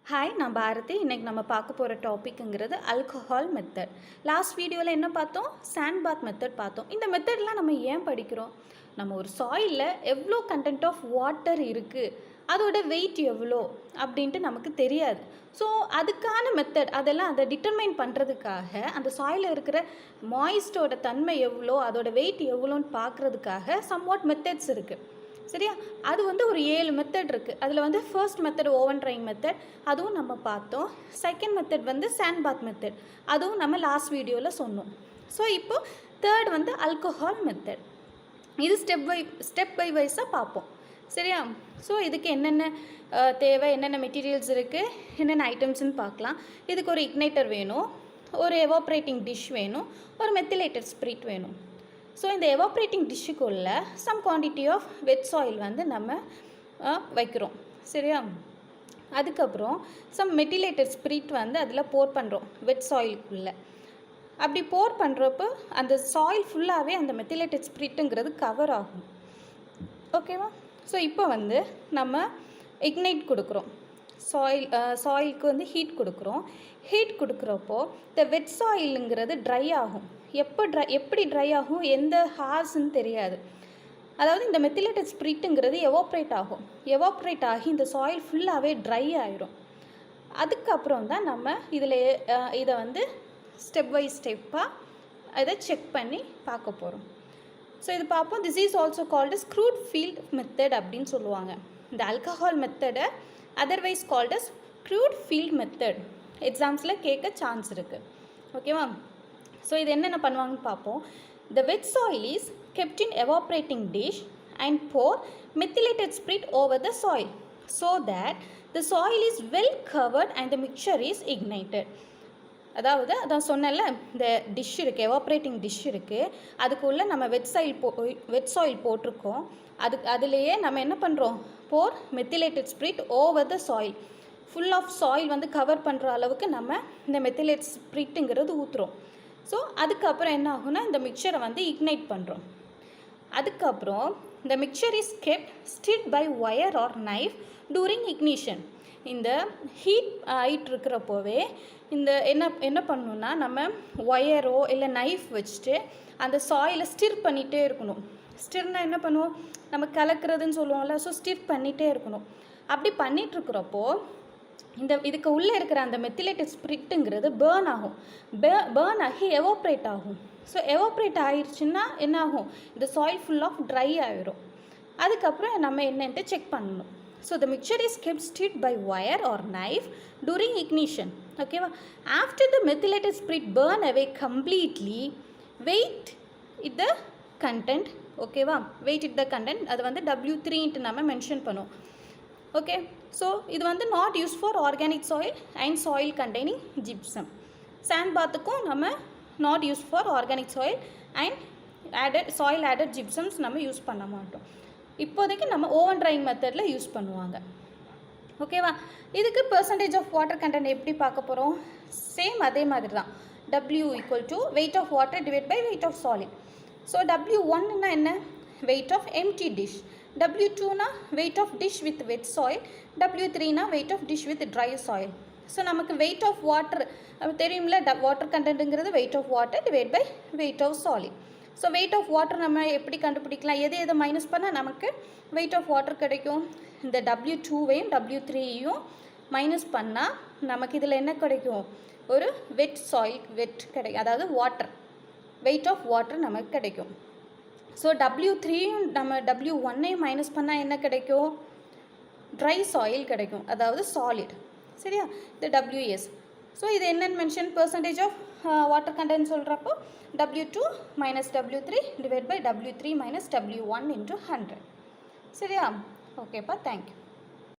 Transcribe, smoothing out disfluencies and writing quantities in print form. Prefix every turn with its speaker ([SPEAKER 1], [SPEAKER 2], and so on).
[SPEAKER 1] Hi, நான் பாரதி. இன்றைக்கி நம்ம பார்க்க போகிற டாப்பிக்குங்கிறது ஆல்கஹால் மெத்தட். லாஸ்ட் வீடியோவில் என்ன பார்த்தோம்? சாண்ட் பாத் மெத்தட் பார்த்தோம். இந்த மெத்தட்லாம் நம்ம ஏன் படிக்கிறோம்? நம்ம ஒரு சாயிலில் எவ்வளோ கண்டென்ட் ஆஃப் வாட்டர் இருக்குது, அதோட வெயிட் எவ்வளோ அப்படின்ட்டு நமக்கு தெரியாது. ஸோ அதுக்கான மெத்தட் அதெல்லாம் அதை டிட்டர்மைன் பண்ணுறதுக்காக, அந்த சாயிலில் இருக்கிற மாய்ஸ்டோட தன்மை எவ்வளோ, அதோட வெயிட் எவ்வளோன்னு பார்க்குறதுக்காக சம்வாட் மெத்தட்ஸ் இருக்குது. சரியா? அது ஒரு 7 மெத்தட் இருக்குது. அதில் first method oven drying method, அதுவும் நம்ம பார்த்தோம். Second method sand bath method, அதுவும் நம்ம லாஸ்ட் வீடியோவில் சொன்னோம். ஸோ இப்போது தேர்ட் ஆல்கஹால் மெத்தட். இது ஸ்டெப் பை வைஸாக பார்ப்போம். சரியா? ஸோ இதுக்கு என்னென்ன தேவை, என்னென்ன மெட்டீரியல்ஸ் இருக்குது, என்னென்ன ஐட்டம்ஸ்னு பார்க்கலாம். இதுக்கு ஒரு இக்னைட்டர் வேணும், ஒரு எவாப்ரேட்டிங் டிஷ் வேணும், ஒரு மெத்திலேட்டட் ஸ்பிரிட் வேணும். ஸோ இந்த எவாப்ரேட்டிங் டிஷ்ஷுக்குள்ளே some quantity of wet soil நம்ம வைக்கிறோம். சரியா? அதுக்கப்புறம் சம் மெட்டிலேட்டட் ஸ்பிரிட் அதில் போர் பண்ணுறோம் வெட் சாயிலுக்குள்ளே. அப்படி போர் பண்ணுறப்போ அந்த சாயில் ஃபுல்லாகவே அந்த மெத்திலேட்டட் ஸ்பிரிட்டுங்கிறது கவர் ஆகும். ஓகேவா? ஸோ இப்போ நம்ம இக்னைட் கொடுக்குறோம். சாயிலுக்கு ஹீட் கொடுக்குறோம். ஹீட் கொடுக்குறப்போ இந்த வெட் சாயிலுங்கிறது ட்ரை ஆகும். எப்படி ட்ரை ஆகும், எந்த ஹார்ஸ்ன்னு தெரியாது. அதாவது இந்த மெத்திலேட்டட் ஸ்பிரிட்டுங்கிறது எவாப்ரேட் ஆகும். எவாப்ரேட் ஆகி இந்த சாயில் ஃபுல்லாகவே ட்ரை ஆயிரும். அதுக்கப்புறம் தான் நம்ம இதை ஸ்டெப் பை ஸ்டெப்பாக இதை செக் பண்ணி பார்க்க போகிறோம். ஸோ இது பார்ப்போம். This is also called scrute field method அப்படின்னு சொல்லுவாங்க. இந்த ஆல்கஹால் மெத்தடை otherwise called as scrute field method. எக்ஸாம்ஸில் கேட்க சான்ஸ் இருக்குது. ஓகேவா? ஸோ இது என்னென்ன பண்ணுவாங்கன்னு பார்ப்போம். The wet soil is kept in evaporating dish and pour methylated spirit over the soil so that the soil is well covered and the mixture is ignited. அதான் சொன்னல, இந்த டிஷ் இருக்குது, எவாப்ரேட்டிங் டிஷ் இருக்குது, அதுக்குள்ளே நம்ம வெட் சாயில் போட்டிருக்கோம். அதுலேயே நம்ம என்ன பண்ணுறோம், pour methylated spirit over the soil. Full of soil cover பண்ணுற அளவுக்கு நம்ம இந்த மெத்திலேட் ஸ்பிரிட்டுங்கிறது ஊற்றுறோம். ஸோ அதுக்கப்புறம் என்ன ஆகும்னா, இந்த மிக்சரை இக்னைட் பண்ணுறோம். அதுக்கப்புறம் இந்த mixture is kept stirred by wire or knife during ignition. இந்த ஹீட் ஆகிட்டு இருக்கிறப்போவே இந்த என்ன பண்ணணுன்னா, நம்ம ஒயரோ இல்லை நைஃப் வச்சுட்டு அந்த சாயிலை ஸ்டிர் பண்ணிகிட்டே இருக்கணும். ஸ்டிர்னால் என்ன பண்ணுவோம், நம்ம கலக்கிறதுன்னு சொல்லுவோம்ல. ஸோ ஸ்டிர் பண்ணிகிட்டே இருக்கணும். அப்படி பண்ணிகிட்ருக்கிறப்போ இதுக்கு உள்ளே இருக்கிற அந்த மெத்திலேட்டட் ஸ்பிரிட்டுங்கிறது பேர்ன் ஆகும். பேர்ன் ஆகி எவாப்ரேட் ஆகும். ஸோ எவாப்ரேட் ஆகிடுச்சுன்னா என்ன ஆகும், இந்த சாயில் ஃபுல் ஆஃப் ட்ரை ஆகிடும். அதுக்கப்புறம் நம்ம என்னன்ட்டு செக் பண்ணணும். So the mixture is kept stirred by wire or knife during ignition. ஓகேவா? After the methylated spirit burn away completely, weight it the content. ஓகேவா? Weight it the content. அது W3 நம்ம mention பண்ணுவோம். ஓகே? ஸோ இது not use for organic soil and soil containing gypsum. Sand பாத்துக்கும் நம்ம not use for organic soil and soil added gypsums நம்ம use பண்ண மாட்டோம். இப்போதைக்கு நம்ம ஓவன் ட்ரைங் மெத்தடில் யூஸ் பண்ணுவாங்க. ஓகேவா? இதுக்கு பெர்சன்டேஜ் ஆஃப் வாட்டர் கண்டென்ட் எப்படி பார்க்க போகிறோம்? சேம் அதே மாதிரி தான். W = weight of water divided by weight of solid. So W1ன்னா என்ன, weight of empty dish. W2 weight of dish with wet soil. W3 weight of dish with dry soil. So நமக்கு weight of water தெரியும்ல, water கண்டென்ட்டுங்கிறது weight of water divided by weight of solid. So weight of water நம்ம எப்படி கண்டுபிடிக்கலாம், எதை minus பண்ணால் நமக்கு weight of water கிடைக்கும். இந்த W2வையும் W3யும் மைனஸ் பண்ணால் நமக்கு இதில் என்ன கிடைக்கும், ஒரு வெட் கிடைக்கும். அதாவது வாட்டர், weight of water நமக்கு கிடைக்கும். ஸோ W3யும் நம்ம W1ஐயும் மைனஸ் பண்ணால் என்ன கிடைக்கும், ட்ரை சாயில் கிடைக்கும், அதாவது சாலிட். சரியா? இது WS. ஸோ இது என்னென்னு mention, percentage of water content சொல்கிறப்போ W2 - W3 divide by W3 - W1 × 100. சரியா? ஓகேப்பா, தேங்க்யூ.